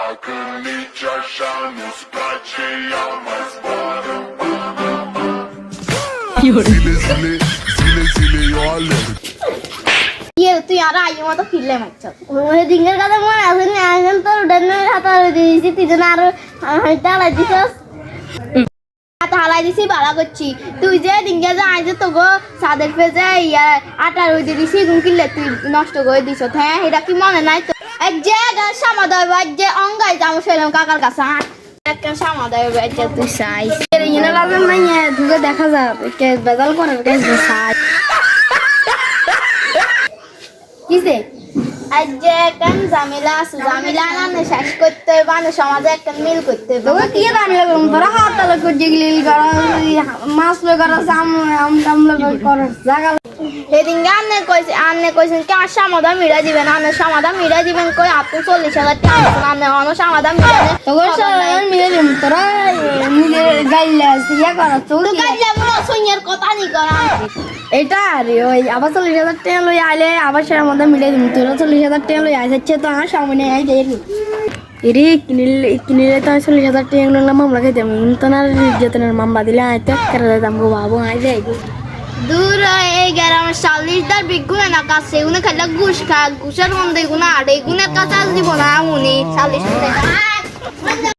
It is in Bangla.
Акрыльча шану скаче я мазбару. Zile eu alerg. তুই আর আই মতো ফিরলে মারছ ওই দিনের কথা মনে আছে না এখন তোর ডেনের হাতে দিয়েছি তুই যেন আর হালাই দিছস হাতে হালাই দিছি ভালো করছি তুই যে দিনকে যে আই যে তোগো সাদের পেজে ইয়া আটার ওই দিছি গুন কিনলে তুই নষ্ট করে দিছ হ্যাঁ এটা কি মনে নাই তো এক যে সমাদয় বাদ যে অঙ্গাই যাবো সেরকম কাকার কাছে একটা সমাদয় বাদ যে তুই চাই এনে লাগবে না দুটো দেখা যাবে কে বেজাল করে চাই কিসে আজ যে একটা ঝামেলা আছে ঝামেলা না শেষ করতে হবে মানে সমাজে একটা মিল করতে হবে তোকে কি ঝামেলা করুন তোরা হাত তালা করে গিলি করা মাছ লো করা আম লো করা জায়গা সেদিন আন্নে কইছেন কি আর সমাধান মিলাই দিবেন আন্নে সমাধান মিলাই দিবেন কই আপনি 40,000 টাকা আন্নে অন্য সমাধান মিলাই তোর সমাধান মিলাই দিন তোরা মিলে গাইলা ইয়া করা তোর গাইলা মনে সইয়ার কথা নি করা এটা রে ওই আবার 40,000 টাকা লই আইলে আবার সের মধ্যে মিলাই দিন তোরা 40,000 টাকা লই আইছে তো আমার সামনে আই যাই এরে কিনিলে তো 40,000 টাকা নিলাম মামলা খাইতে আমি তো না যেতনের মামলা দিলে আইতে করে দাম গো বাবু আই যাই দূর এই গ্রামের 40,000 বিগুনে না কাছে উনি খাইলে ঘুষ খা ঘুষের মধ্যে গুনা আড়ে গুনের কাছে দিব না উনি 40,000